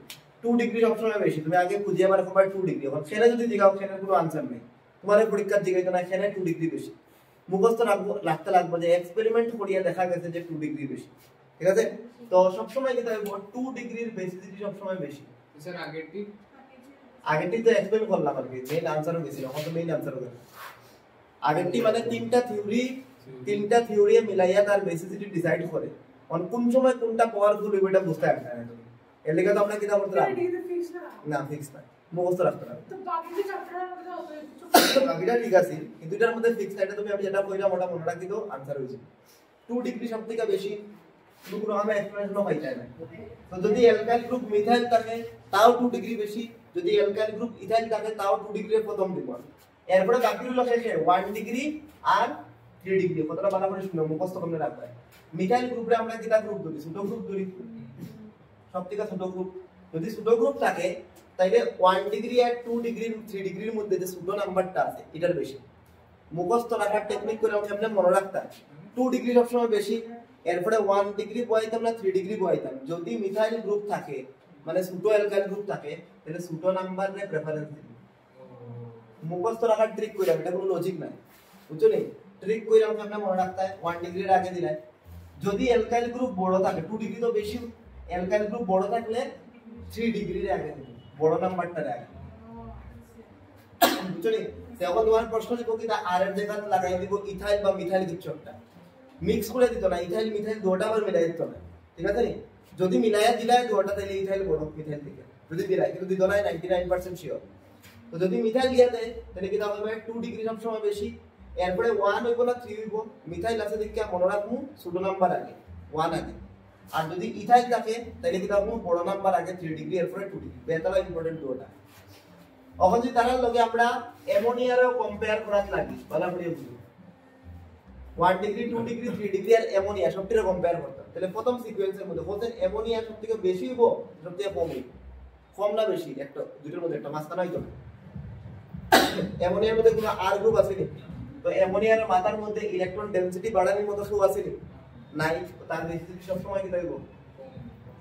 2 ডিগ্রি সবসময় বেশি। তুমি আগে খুঁজে আবার কবার 2 ডিগ্রি, এখন সেটা যদি জিগাও সেটার কোনো आंसर নেই, তোমার পরীক্ষার জিগাইতো না সেটা 2 ডিগ্রি বেশি। মুখস্থ রাখতে লাগবে যে এক্সপেরিমেন্ট করিয়া দেখা গেছে যে 2 ডিগ্রি বেশি, ঠিক আছে? তো সবসময় কি থাকবে 2 ডিগ্রির বেসিসিটি সবসময় বেশি। স্যার আগেরটি তো এক্সপ্লেইন করলাম আর কি, মেইন आंसरও বেশি, এখন তো মেইন आंसर হবে। আগেরটি মানে তিনটা থিওরি মিলাইয়া তার বেসিসিটি ডিসাইড করে, অন কোন সময় কোনটা পাওয়ারফুল হবে এটা বুঝতে পারতে না তুমি। এর লাগি তো আমরা কি করতে রাখি না, ফিক্স না, মুখস্থ রাখতে হবে। তো বাকি যে চ্যাপ্টারের মধ্যে হবে বাকিটা ঠিক আছে, কিন্তু এটার মধ্যে ফিক্স না, এটা তুমি আমি যেটা কইলাম ওটা মনে রাখি দাও, आंसर হইছে 2 ডিগ্রি সবথেকে বেশি। পুরো আমরা এক্সপ্লেনেশনও পাই যায় না। তো যদি অ্যালকাইল গ্রুপ মিথাইল থাকে তাও 2 ডিগ্রি বেশি, যদি অ্যালকাইল গ্রুপ ইথাইল থাকে তাও 2 ডিগ্রির প্রথম দিব। এরপরে বাকি হলো শেষে 1 ডিগ্রি আর 3 ডিগ্রি। কতটা ভালো করে শুনো, মুখস্থ করে রাখবে। মিথাইল গ্রুপে আমরা কিটা গ্রুপ ধরি? ছোট গ্রুপ ধরি, সবথেকে ছোট গ্রুপ। যদি ছোট গ্রুপ থাকে তাইলে 1 ডিগ্রি আর 2 ডিগ্রি 3 ডিগ্রির মধ্যে যে ছোট নাম্বারটা আছে এটার বেশি। মুখস্থ রাখার টেকনিক করে আমরা এমনি মনে রাখতাম 2 ডিগ্রি সবসময় বেশি, এরপরে 1 ডিগ্রি বসাইতাম না 3 ডিগ্রি বসাইতাম। যদি মিথাইল গ্রুপ থাকে মানে ছোট অ্যালকাইল গ্রুপ থাকে তাহলে ছোট নাম্বারে প্রেফারেন্স দিই। মুখস্থ রাখার ট্রিক কইরা, এটা কোনো লজিক নাই, বুঝছো নি? ট্রিক কইরা আমরা মনে রাখতে হয় 1 ডিগ্রির আগে দিলাই। যদি অ্যালকাইল গ্রুপ বড় থাকে, 2 ডিগ্রি তো বেশি, অ্যালকাইল গ্রুপ বড় থাকলে 3 ডিগ্রির আগে দিই, বড় নাম্বারটার আগে, বুঝছো নি? এখন তোমার প্রশ্ন যে কোকিটা আর এর জায়গায় লাগাই দিব ইথাইল বা মিথাইল কিছু একটা, মিক্স করে দিত না, ইথাইল মিথাইল দুটো আবার মিলাই দিত না, ঠিক আছে নি? যদি মিলাইয়া দিলাই দুটো তাহলে ইথাইল বড় মিথাইল থেকে, যদি দিলাই, কিন্তু দিত না 99% শিওর। তো যদি মিথাইল দিয়া দেয় তাহলে কি হবে 2 ডিগ্রি সব সময় বেশি, এরপরে 1 হইব না 3 হইব, মিথাইল আছে দেখে মনে রাখমু ছোট নাম্বার আগে 1 আগে। আর যদি ইথাইল থাকে তাহলে কি রাখমু বড় নাম্বার আগে 3 ডিগ্রি, এরপরে 2 ডিগ্রি। বেতালা ইম্পর্টেন্ট দুটো। এখন যদি তার লগে আমরা অ্যামোনিয়ারও কম্পেয়ার করার লাগি, ভালো করে বুঝো 1 ডিগ্রি 2 ডিগ্রি 3 ডিগ্রি আর অ্যামোনিয়া সবটিরে কম্পেয়ার করতাম, তাহলে প্রথম সিকোয়েন্সের মধ্যে বলতেন অ্যামোনিয়া সবথেকে বেশি হইব, সবথেকে কম হইব। কম না বেশি? একটা দুটোর মধ্যে একটা মাঝখানে হইতো না। অ্যামোনিয়ার মধ্যে কোনো আর গ্রুপ আছে নি? তো অ্যামোনিয়ার মাথার মধ্যে ইলেকট্রন ডেনসিটি বাড়ানোর মতো শো আছে নি? নাই। তার ডেনসিটি সব সময় কি হইব?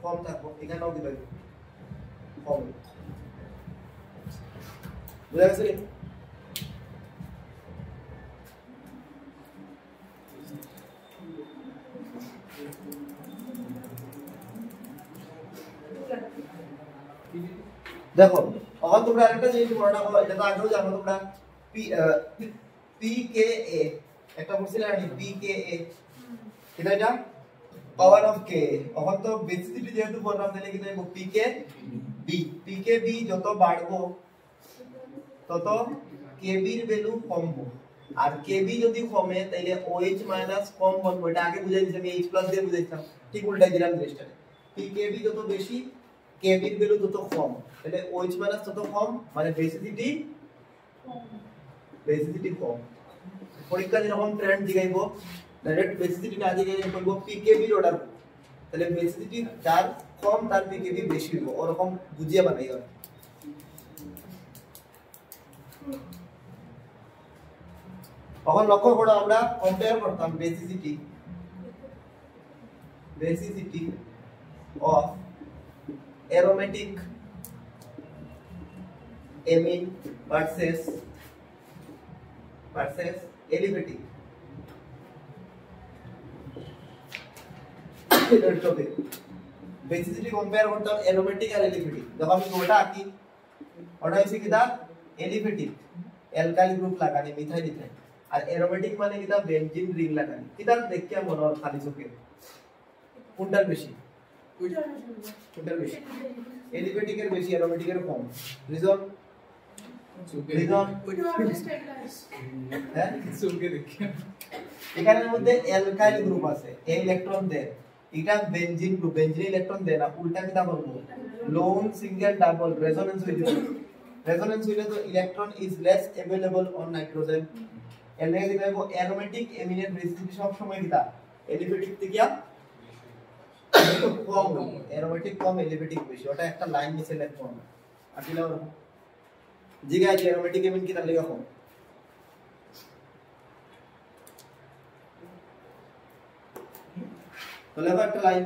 কম থাকবো। এখানেও কি হইব? কম। বুঝা গেছে? দেখো এখন তোমরা আরেকটা জিনিস মনে রাখো, এটা তো আগেও জানো তোমরা, pKa একটা বলছিলে না pKa, এটা এটা পাওয়ার অফ k। এখন তো বেসিসিটি যেহেতু বললাম তাহলে কি দেখো pKb যত বাড়বো তত kb এর ভ্যালু কমবো, আর kb যদি কমে তাহলে OH মাইনাস কম বলবো। এটা আগে বুঝাই দিয়েছি আমি, H প্লাস দিয়ে বুঝাইছিলাম, ঠিক উল্টাই দিলাম জিনিসটা। pKb যত বেশি kb এর ভ্যালু তত কম, তাহলে OH মাইনাস তত কম, মানে বেসিসিটি কম। পরীক্ষা যখন ট্রেন্ড দিগাইবো ডাইরেক্ট বেসিসিটি না দিগাই বলবো pKb এর অর্ডার, তাহলে বেসিসিটি যার কম তার pKb বেশি হইব, ওরকম বুঝিয়ে বানাই হয়। তখন লক্ষ্য করো আমরা কম্পেয়ার করতাম বেসিসিটি অফ অ্যারোমেটিক এমিন ভার্সেস এলিফ্যাটিক। এটার টপিক বেসিসিটি কম্পেয়ার করতাম অ্যারোমেটিক আর এলিফ্যাটিক। যখন আমি ওটা আঁকি, ওটা হইছে কিটা এলিফ্যাটিক অ্যালকাইল গ্রুপ লাগানি মিথাইল ইথাইল, আর অ্যারোমেটিক মানে কিটা বেনজিন রিং লাগানি। কিটা দেখিয়া মনে হয় খালি চোখে কোনটার বেশি? কোনটার বেশি? এলিফ্যাটিক এর বেশি, অ্যারোমেটিক এর কম। রিজন এখানের মধ্যে অ্যালকাইল গ্রুপ আছে, এই ইলেকট্রন দেয়, এটা বেনজিন গ্রুপ, বেনজিন ইলেকট্রন দেয় না, উল্টা কিটা বলবো লোন সিঙ্গেল ডাবল রেজোনেন্স হইছে। রেজোনেন্স হইলে তো electron is less available on nitrogen. এর লাগে দেখো অ্যারোমেটিক এমিনের বেসিসিটি সব সময় কিটা এলিফ্যাটিক থেকে কম, অ্যারোমেটিক কম এলিফ্যাটিক বেশি। ওটা একটা লাইন নিচে লিখবো আমরা, আসলে জিগা অ্যারোমেটিক এমিন কিটা লেখা কম। তো লেখো একটা লাইন,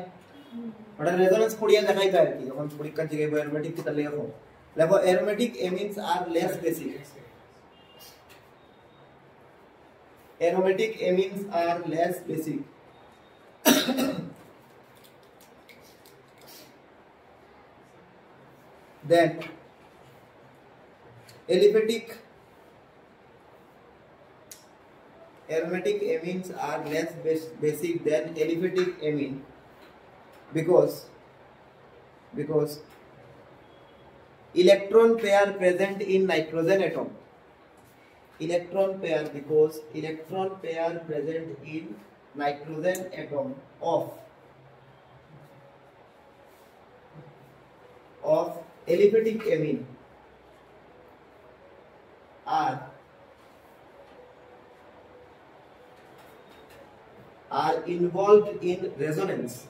ওটা রেজোনেন্স পড়িয়া দেখাইবে আর কি, যখন পরীক্ষা জিগাইবো অ্যারোমেটিক কিটা লেখা কম। লেখো aromatic amines are less basic. Aromatic amines are less basic. Then aromatic amines are less basic than aliphatic amine because electron pair present in nitrogen atom. Electron pair present in nitrogen atom of aliphatic amine are involved in resonance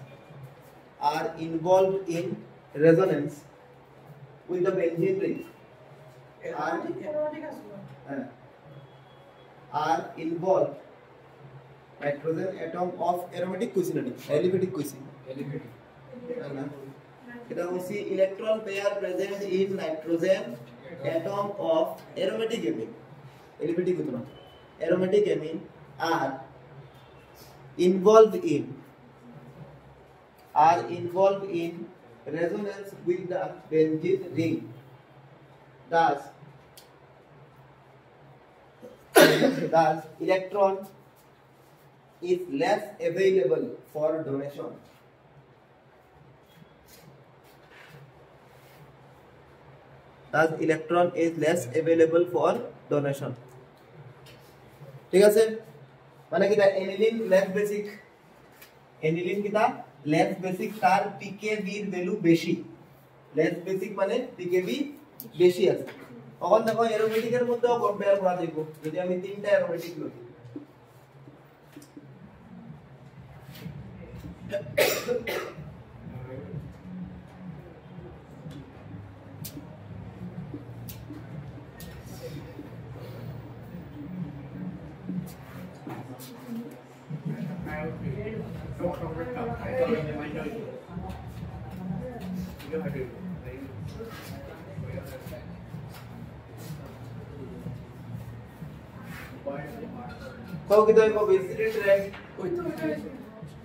with the benzene ring, are involved nitrogen atom of aromatic cuisine, aliphatic cuisine. এটা হচ্ছে electron pair present in nitrogen atom of aromatic amine, aliphatic হতো না, aromatic amine are involved in resonance with the benzene ring. Thus electron is less available for donation. ঠিক আছে, মানে কিটা aniline less basic, aniline কিটা less basic, তার pKb এর value বেশি। লেস বেসিক মানে pKb বেশি আছে। তখন দেখো অ্যারোমেটিক এর মধ্যেও কম্পেয়ার করা যাইব, যদি আমি তিনটা অ্যারোমেটিক লই। কও কি দইব বেসিসিটি ট্রেন্ড ওইটা বেশি।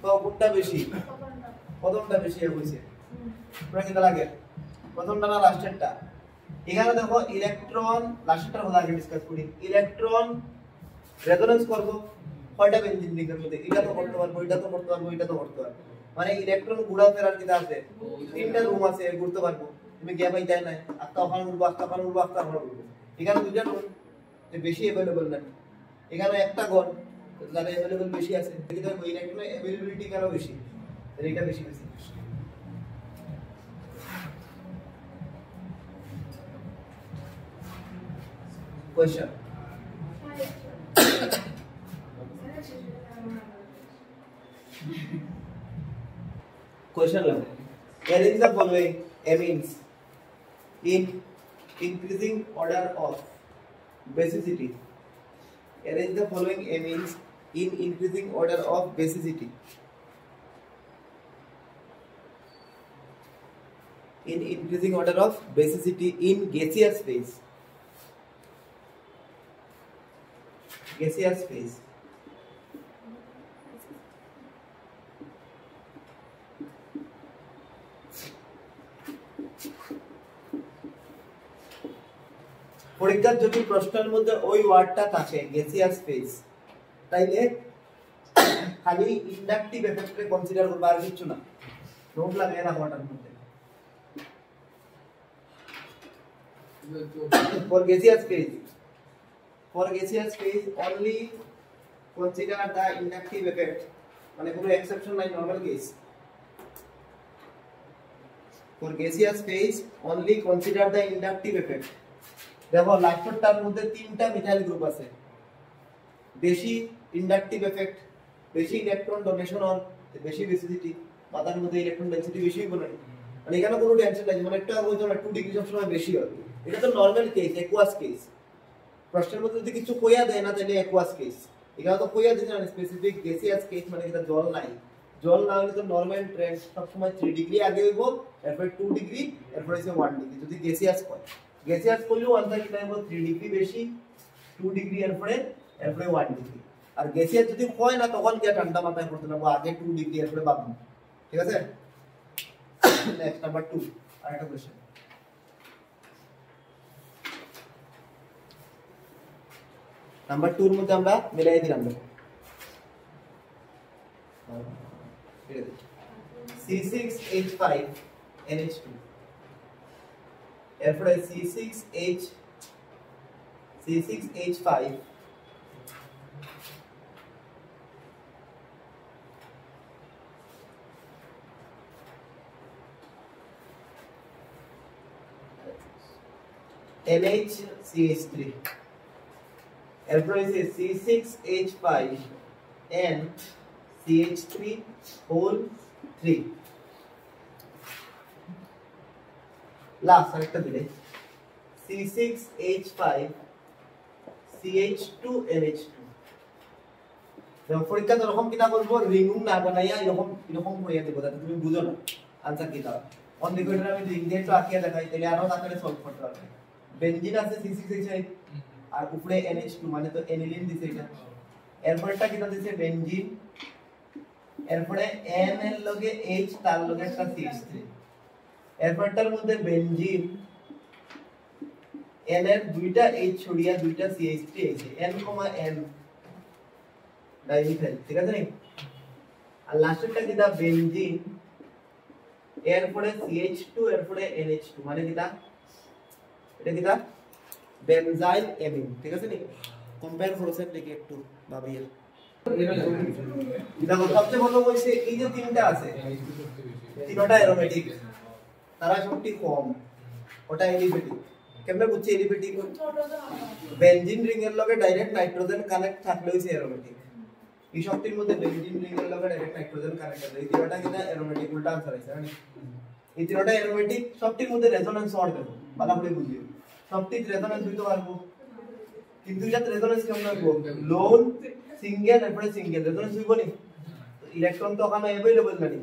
কও কোনটা বেশি প্রথমটা। প্রথমটা বেশি হইছে তোমরা কি লাগে প্রথমটা না লাস্টেরটা এখানে দেখো ইলেকট্রন লাস্টেরটা হলো আগে ডিসকাস করি ইলেকট্রন রেজোন্যান্স করব কয়টা বেঞ্জিন লিঙ্কের মধ্যে এটা তো করতে পারবো এটা তো করতে পারবো এটা তো করতে পারবো মানে ইলেকট্রন ঘোরাফেরার কি আছে তিনটা রুম আছে ঘুরতে পারবো তুমি গ্যাপ আই তাই না আস্তা ওখানে উঠবো আস্তা ওখানে উঠবো আস্তা ওখানে উঠবো এখানে দুইটা রুম বেশি अवेलेबल না এখানে একটা ঘর যারা अवेलेबल বেশি আছে কিন্তু ইলেকট্রন अवेलेबिलिटी কেন বেশি এটা বেশি বেশি question question level arrange the following amines in increasing order of basicity arrange the following amines in increasing order of basicity in increasing order of basicity in gaseous phase gaseous phase পরীক্ষার যদি প্রশ্নের মধ্যে ওই ওয়ার্ডটা থাকে gaseous phase তাইলে খালি inductive এফেক্টকে consider করব আর কিছু না নোট লাগায় রাখো ওটার মধ্যে for gaseous phase only consider the inductive effect মানে কোনো এক্সেপশন নাই normal case for gaseous phase only consider the inductive effect দেখো লাস্টটার মধ্যে তিনটা মিথাইল গ্রুপ আছে বেশি ইন্ডাকটিভ এফেক্ট বেশি ইলেকট্রন ডোনেশন অন বেশি বেসিসিটি মাথার মধ্যে ইলেকট্রন ডেনসিটি বেশি বলে মানে এখানে কোনো টেনশন নাই মানে একটা ওই জন্য 2 ডিগ্রি সব সময় বেশি হয় এটা তো নরমাল কেস অ্যাকুয়াস কেস প্রশ্নের মধ্যে যদি কিছু কইয়া দেয় না তাহলে অ্যাকুয়াস কেস এখানে তো কইয়া দিছে না স্পেসিফিক গ্যাসিয়াস কেস মানে এটা জল নাই জল না হলে তো নরমাল ট্রেন্ড সব সময় 3 ডিগ্রি আগে হইব এরপর 2 ডিগ্রি এরপর হইছে 1 ডিগ্রি যদি গ্যাসিয়াস হয় গ্যাসিয়াস করলেও আনসার কি পাবো 3 ডিগ্রি বেশি 2 ডিগ্রি এরপরে 1 ডিগ্রি আর গ্যাসিয়াস যদি হয় না তখন কি ঠান্ডা মাথায় পড়তে না আগে 2 ডিগ্রি এরপরে বাবু ঠিক আছে নেক্সট নাম্বার 2 আরেকটা কোশ্চেন নাম্বার 2 এর মধ্যে আমরা মিলাই দিলাম দেখো C6H5 NH2 এরপরে C6H5 NHCH3 এরপরে C6H5 N CH3 whole 3 last আরেকটা দিলে C6H5 CH2 NH2 দেখো পরীক্ষা তো এরকম কিনা করব রিং না বানাইয়া এরকম করিয়া দেব যাতে তুমি বুঝো না आंसर কি দাও অন দেখো এটা আমি রিং দিয়ে তো আঁকিয়ে দেখাই তাহলে আরো তাড়াতাড়ি সলভ করতে পারবে বেনজিন আছে C6H5 আর উপরে NH2 মানে তো এনিলিন দিছে এটা এরপরটা কিটা দিছে বেনজিন এরপরে N এর লগে H তার লগে একটা CH3 এরপরটার মধ্যে বেনজিন N এর দুইটা H ছড়িয়া দুইটা CH3 আছে N, N ডাইমিথাইল ঠিক আছে আর লাস্টেরটা কিটা বেনজিন এরপরে CH2 এরপরে NH2 মানে কিটা এটা কিটা বেনজাইল এমিন ঠিক আছে নি কম্পেয়ার করছেন দেখি একটু ভাবিয়া দেখো সবচেয়ে ভালো হইছে এই যে তিনটা আছে তিনটা অ্যারোমেটিক তারা সবটি কম ওটা এলিফেটিক কেমনে বুঝছি এলিফেটিক বেনজিন রিং এর লগে ডাইরেক্ট নাইট্রোজেন কানেক্ট থাকলে হইছে অ্যারোমেটিক এই সবটির মধ্যে বেনজিন রিং এর লগে ডাইরেক্ট নাইট্রোজেন কানেক্ট আছে এই তিনটা কিনা অ্যারোমেটিক উল্টা আনসার আছে জানি এই তিনটা অ্যারোমেটিক সবটির মধ্যে রেজোন্যান্স অর দেব ভালো করে বুঝিও সবটি রেজোন্যান্স হইতে পারবো কিন্তু এটা রেজোন্যান্স কেমন হইব লোন সিঙ্গেল এরপরে সিঙ্গেল রেজোন্যান্স হইব নি ইলেকট্রন তো ওখানে अवेलेबल নাই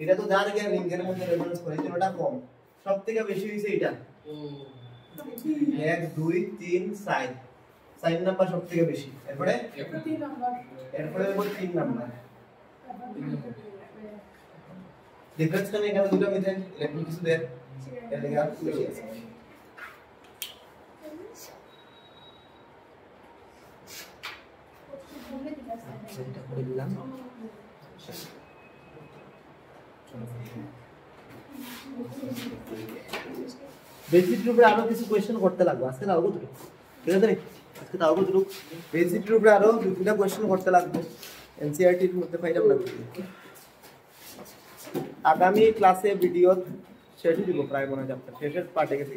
এটা তো জানা গিয়া রিং এর মধ্যে রেজোন্যান্স করে তিনটা কম সবথেকে বেশি হইছে এটা 1 2 3 4 সাইন নাম্বার সবথেকে বেশি এরপরে 3 নাম্বার এরপরে 3 নাম্বার ডিফারেন্স কানে এখানে দুটো মিথেন ইলেকট্রন কিছু দেন এর লেগে আর বেশি আছে সেটা করে দিলাম বেসিক উপরে আরো কিছু কোশ্চেন করতে লাগবে আজকে তাও কত ঠিক আছে আজকে তাও কত বেসিক উপরে আরো দুটা কোশ্চেন করতে লাগবে এনসিইআরটি এর মধ্যে পাইলাম না আগামী ক্লাসে ভিডিও শেষ দিব প্রায় মনে হয় শেষের পার্টে গেছি